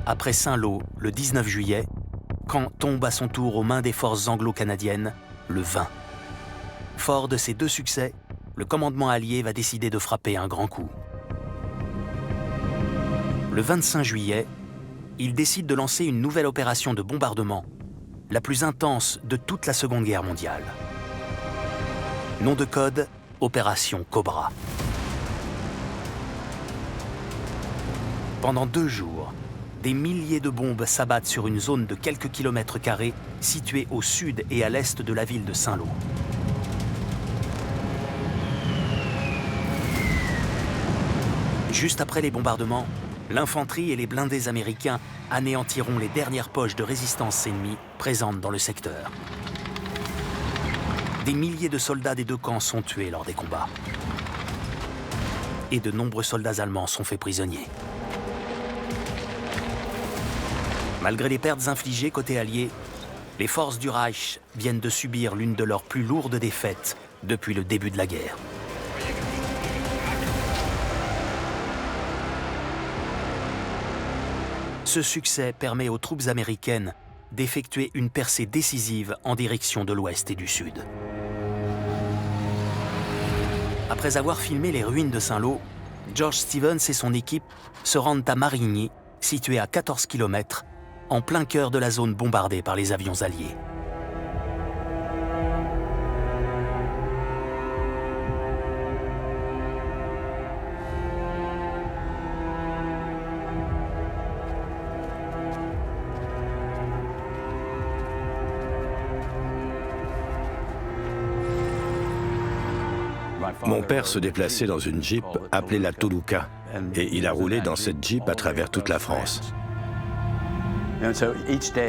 après Saint-Lô le 19 juillet, Caen tombe à son tour aux mains des forces anglo-canadiennes le 20. Fort de ces deux succès, le commandement allié va décider de frapper un grand coup. Le 25 juillet, il décide de lancer une nouvelle opération de bombardement, la plus intense de toute la Seconde Guerre mondiale. Nom de code, Opération Cobra. Pendant 2 jours, des milliers de bombes s'abattent sur une zone de quelques kilomètres carrés située au sud et à l'est de la ville de Saint-Lô. Juste après les bombardements, l'infanterie et les blindés américains anéantiront les dernières poches de résistance ennemie présentes dans le secteur. Des milliers de soldats des deux camps sont tués lors des combats. Et de nombreux soldats allemands sont faits prisonniers. Malgré les pertes infligées côté allié, les forces du Reich viennent de subir l'une de leurs plus lourdes défaites depuis le début de la guerre. Ce succès permet aux troupes américaines d'effectuer une percée décisive en direction de l'ouest et du sud. Après avoir filmé les ruines de Saint-Lô, George Stevens et son équipe se rendent à Marigny, situé à 14 km, en plein cœur de la zone bombardée par les avions alliés. Mon père se déplaçait dans une Jeep appelée la Toluca et il a roulé dans cette Jeep à travers toute la France.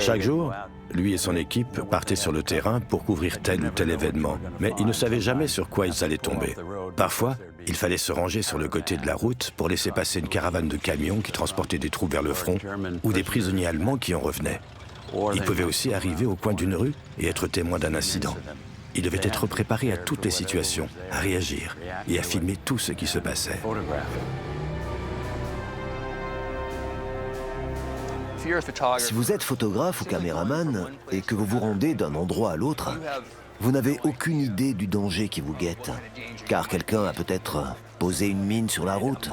Chaque jour, lui et son équipe partaient sur le terrain pour couvrir tel ou tel événement, mais ils ne savaient jamais sur quoi ils allaient tomber. Parfois, il fallait se ranger sur le côté de la route pour laisser passer une caravane de camions qui transportaient des troupes vers le front ou des prisonniers allemands qui en revenaient. Ils pouvaient aussi arriver au coin d'une rue et être témoins d'un incident. Ils devaient être préparés à toutes les situations, à réagir et à filmer tout ce qui se passait. Si vous êtes photographe ou caméraman et que vous vous rendez d'un endroit à l'autre, vous n'avez aucune idée du danger qui vous guette, car quelqu'un a peut-être posé une mine sur la route.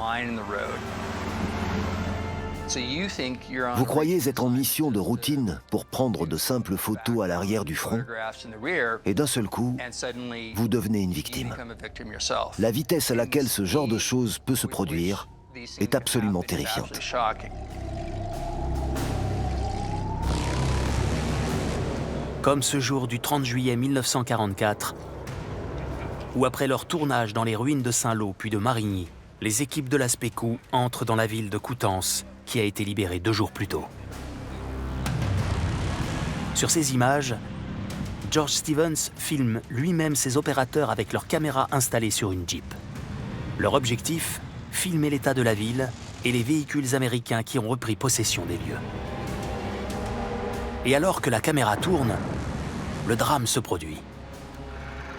Vous croyez être en mission de routine pour prendre de simples photos à l'arrière du front, et d'un seul coup, vous devenez une victime. La vitesse à laquelle ce genre de choses peut se produire est absolument terrifiante. Comme ce jour du 30 juillet 1944, où après leur tournage dans les ruines de Saint-Lô puis de Marigny, les équipes de la SPECU entrent dans la ville de Coutances, qui a été libérée 2 jours plus tôt. Sur ces images, George Stevens filme lui-même ses opérateurs avec leurs caméras installées sur une Jeep. Leur objectif, filmer l'état de la ville et les véhicules américains qui ont repris possession des lieux. Et alors que la caméra tourne, le drame se produit.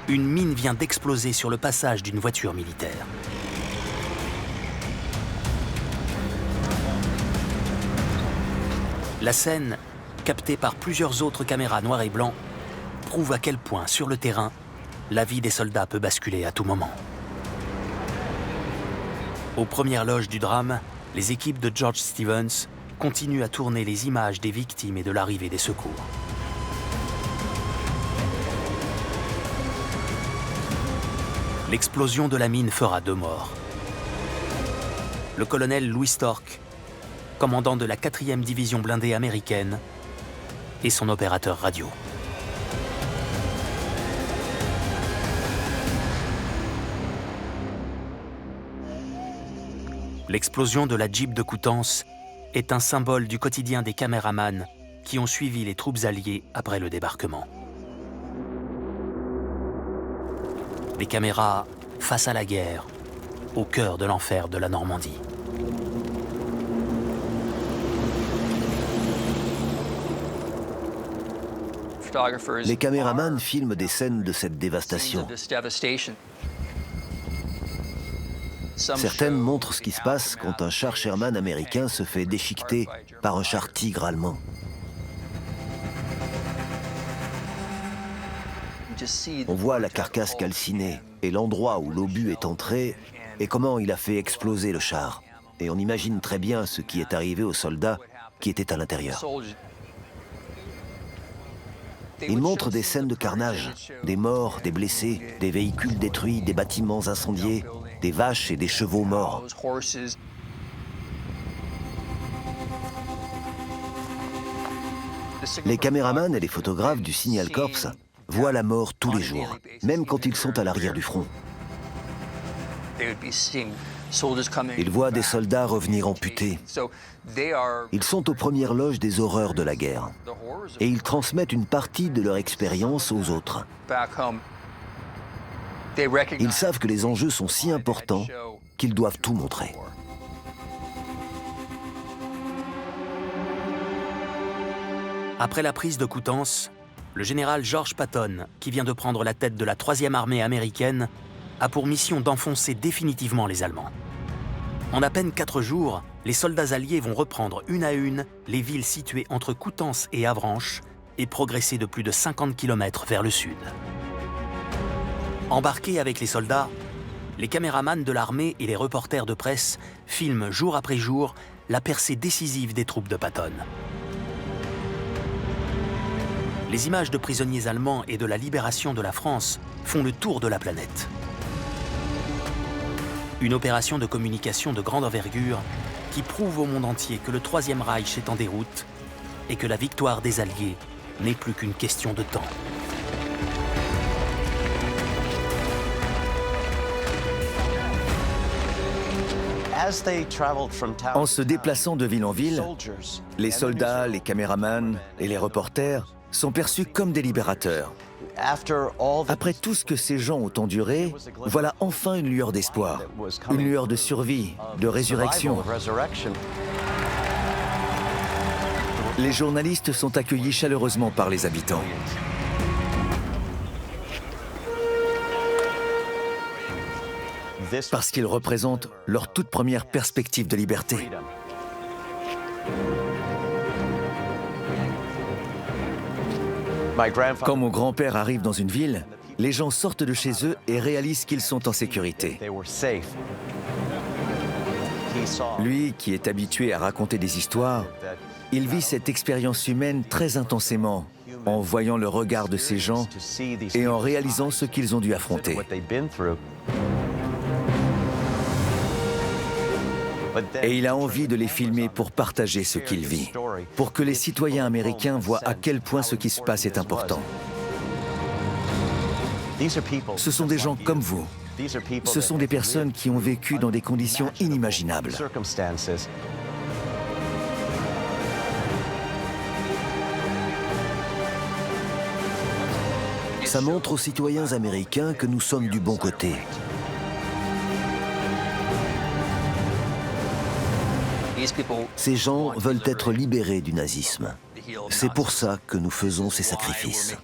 Une mine vient d'exploser sur le passage d'une voiture militaire. La scène, captée par plusieurs autres caméras noires et blancs, prouve à quel point, sur le terrain, la vie des soldats peut basculer à tout moment. Aux premières loges du drame, les équipes de George Stevens continuent à tourner les images des victimes et de l'arrivée des secours. L'explosion de la mine fera 2 morts. Le colonel Louis Stork, commandant de la 4e division blindée américaine, et son opérateur radio. L'explosion de la Jeep de Coutances est un symbole du quotidien des caméramans qui ont suivi les troupes alliées après le débarquement. Des caméras face à la guerre, au cœur de l'enfer de la Normandie. Les caméramans filment des scènes de cette dévastation. Certaines montrent ce qui se passe quand un char Sherman américain se fait déchiqueter par un char Tigre allemand. On voit la carcasse calcinée et l'endroit où l'obus est entré et comment il a fait exploser le char. Et on imagine très bien ce qui est arrivé aux soldats qui étaient à l'intérieur. Ils montrent des scènes de carnage, des morts, des blessés, des véhicules détruits, des bâtiments incendiés, des vaches et des chevaux morts. Les caméramans et les photographes du Signal Corps voient la mort tous les jours, même quand ils sont à l'arrière du front. Ils voient des soldats revenir amputés. Ils sont aux premières loges des horreurs de la guerre. Et ils transmettent une partie de leur expérience aux autres. Ils savent que les enjeux sont si importants qu'ils doivent tout montrer. Après la prise de Coutances, le général George Patton, qui vient de prendre la tête de la 3e armée américaine, a pour mission d'enfoncer définitivement les Allemands. En à peine 4 jours, les soldats alliés vont reprendre une à une les villes situées entre Coutances et Avranches et progresser de plus de 50 km vers le sud. Embarqués avec les soldats, les caméramans de l'armée et les reporters de presse filment jour après jour la percée décisive des troupes de Patton. Les images de prisonniers allemands et de la libération de la France font le tour de la planète. Une opération de communication de grande envergure qui prouve au monde entier que le Troisième Reich est en déroute et que la victoire des Alliés n'est plus qu'une question de temps. En se déplaçant de ville en ville, les soldats, les caméramans et les reporters sont perçus comme des libérateurs. Après tout ce que ces gens ont enduré, voilà enfin une lueur d'espoir, une lueur de survie, de résurrection. Les journalistes sont accueillis chaleureusement par les habitants. Parce qu'ils représentent leur toute première perspective de liberté. Quand mon grand-père arrive dans une ville, les gens sortent de chez eux et réalisent qu'ils sont en sécurité. Lui, qui est habitué à raconter des histoires, il vit cette expérience humaine très intensément, en voyant le regard de ces gens et en réalisant ce qu'ils ont dû affronter. Et il a envie de les filmer pour partager ce qu'il vit, pour que les citoyens américains voient à quel point ce qui se passe est important. Ce sont des gens comme vous. Ce sont des personnes qui ont vécu dans des conditions inimaginables. Ça montre aux citoyens américains que nous sommes du bon côté. Ces gens veulent être libérés du nazisme. C'est pour ça que nous faisons ces sacrifices.